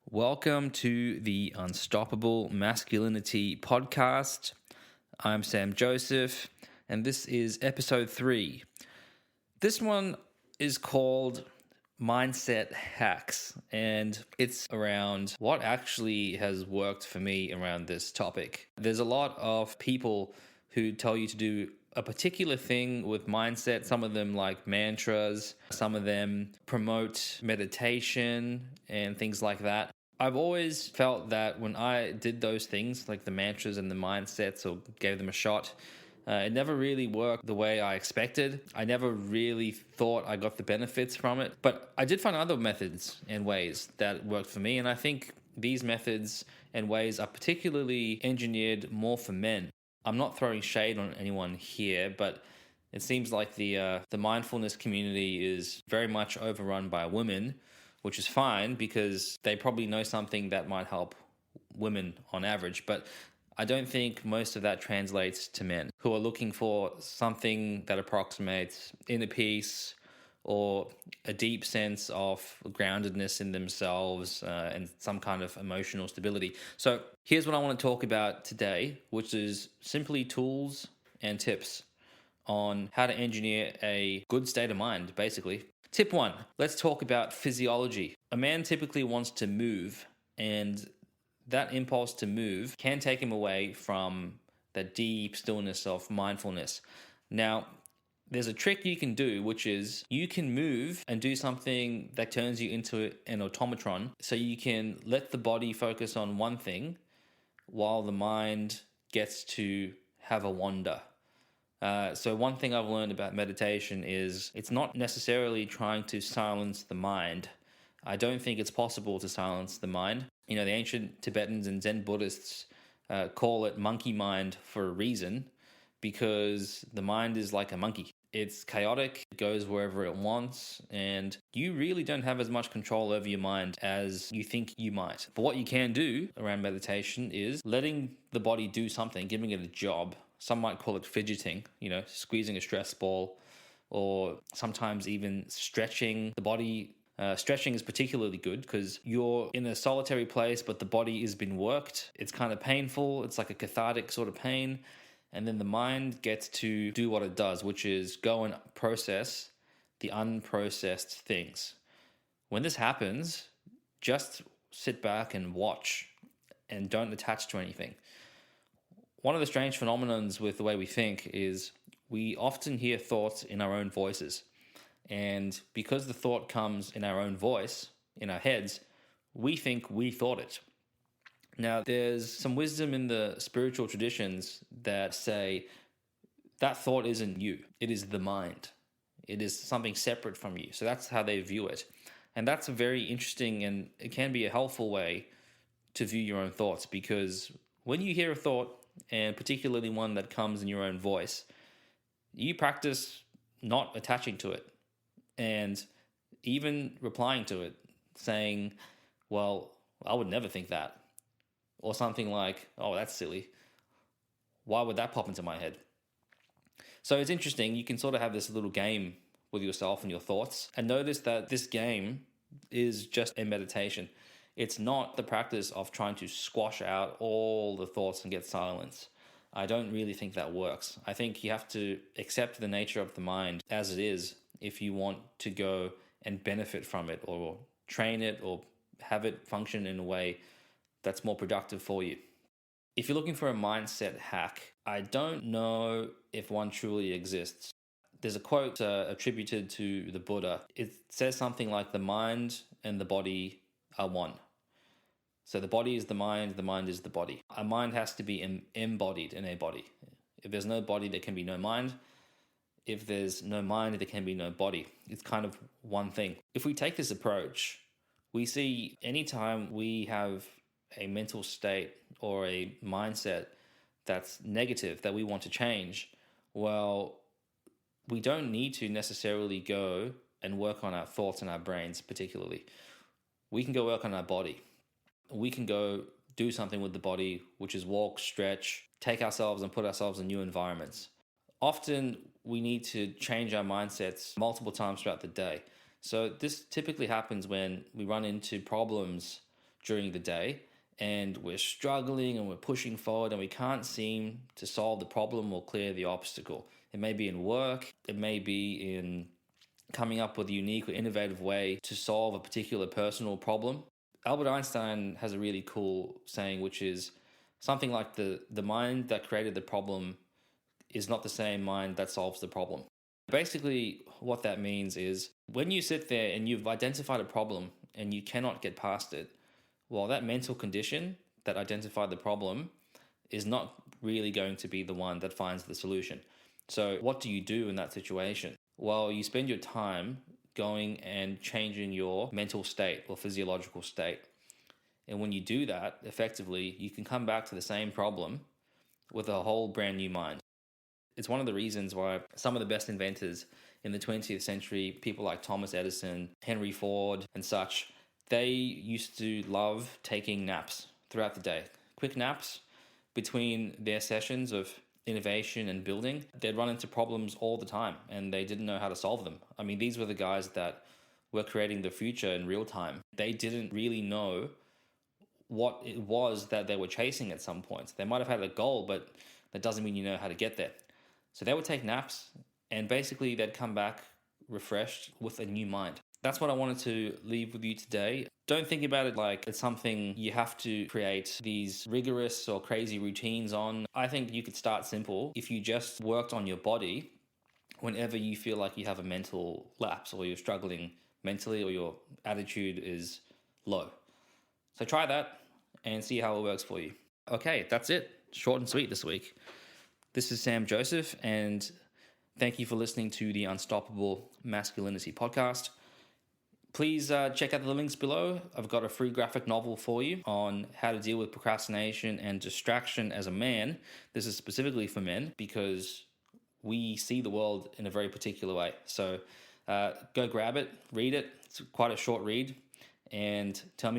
Welcome to the Unstoppable Masculinity Podcast. I'm Sam Joseph, and this is episode 3. This one is called Mindset Hacks, and it's around what actually has worked for me around this topic. There's a lot of people who tell you to do a particular thing with mindset. Some of them like mantras, some of them promote meditation and things like that. I've always felt that when I did those things, like the mantras and the mindsets, or gave them a shot, it never really worked the way I expected. I never really thought I got the benefits from it. But I did find other methods and ways that worked for me. And I think these methods and ways are particularly engineered more for men. I'm not throwing shade on anyone here, but it seems like the mindfulness community is very much overrun by women, which is fine because they probably know something that might help women on average. But I don't think most of that translates to men who are looking for something that approximates inner peace or a deep sense of groundedness in themselves and some kind of emotional stability. So here's what I want to talk about today, which is simply tools and tips on how to engineer a good state of mind, basically. Tip 1, let's talk about physiology. A man typically wants to move, and that impulse to move can take him away from that deep stillness of mindfulness. Now, there's a trick you can do, which is you can move and do something that turns you into an automaton. So you can let the body focus on one thing while the mind gets to have a wander. So one thing I've learned about meditation is it's not necessarily trying to silence the mind. I don't think it's possible to silence the mind. You know, the ancient Tibetans and Zen Buddhists call it monkey mind for a reason, because the mind is like a monkey. It's chaotic, it goes wherever it wants, and you really don't have as much control over your mind as you think you might. But what you can do around meditation is letting the body do something, giving it a job. Some might call it fidgeting, squeezing a stress ball, or sometimes even stretching the body. Stretching is particularly good because you're in a solitary place, but the body has been worked. It's kind of painful. It's like a cathartic sort of pain. And then the mind gets to do what it does, which is go and process the unprocessed things. When this happens, just sit back and watch and don't attach to anything. One of the strange phenomenons with the way we think is we often hear thoughts in our own voices. And because the thought comes in our own voice, in our heads, we think we thought it. Now, there's some wisdom in the spiritual traditions that say that thought isn't you. It is the mind. It is something separate from you. So that's how they view it. And that's a very interesting, and it can be a helpful way to view your own thoughts, because when you hear a thought, and particularly one that comes in your own voice, you practice not attaching to it and even replying to it, saying, well, I would never think that. Or something like, oh, that's silly. Why would that pop into my head? So it's interesting. You can sort of have this little game with yourself and your thoughts, and notice that this game is just a meditation. It's not the practice of trying to squash out all the thoughts and get silence. I don't really think that works. I think you have to accept the nature of the mind as it is if you want to go and benefit from it, or train it, or have it function in a way that's more productive for you. If you're looking for a mindset hack, I don't know if one truly exists. There's a quote attributed to the Buddha. It says something like the mind and the body are one. So the body is the mind is the body. A mind has to be embodied in a body. If there's no body, there can be no mind. If there's no mind, there can be no body. It's kind of one thing. If we take this approach, we see anytime we have a mental state or a mindset that's negative that we want to change, well, we don't need to necessarily go and work on our thoughts and our brains particularly. We can go work on our body. We can go do something with the body, which is walk, stretch, take ourselves and put ourselves in new environments. Often we need to change our mindsets multiple times throughout the day. So this typically happens when we run into problems during the day and we're struggling and we're pushing forward and we can't seem to solve the problem or clear the obstacle. It may be in work, it may be in coming up with a unique or innovative way to solve a particular personal problem. Albert Einstein has a really cool saying, which is something like the mind that created the problem is not the same mind that solves the problem. Basically, what that means is when you sit there and you've identified a problem and you cannot get past it, well, that mental condition that identified the problem is not really going to be the one that finds the solution. So what do you do in that situation? Well, you spend your time going and changing your mental state or physiological state. And when you do that, effectively, you can come back to the same problem with a whole brand new mind. It's one of the reasons why some of the best inventors in the 20th century, people like Thomas Edison, Henry Ford, and such, they used to love taking naps throughout the day. Quick naps between their sessions of innovation and building. They'd run into problems all the time and they didn't know how to solve them. I mean, these were the guys that were creating the future in real time. They didn't really know what it was that they were chasing at some point. They might have had a goal, but that doesn't mean you know how to get there. So they would take naps and basically they'd come back refreshed with a new mind. That's what I wanted to leave with you today. Don't think about it like it's something you have to create these rigorous or crazy routines on. I think you could start simple if you just worked on your body whenever you feel like you have a mental lapse or you're struggling mentally or your attitude is low. So try that and see how it works for you. Okay, that's it. Short and sweet this week. This is Sam Joseph, and thank you for listening to the Unstoppable Masculinity Podcast. Please check out the links below. I've got a free graphic novel for you on how to deal with procrastination and distraction as a man. This is specifically for men because we see the world in a very particular way. So go grab it, read it. It's quite a short read, and tell me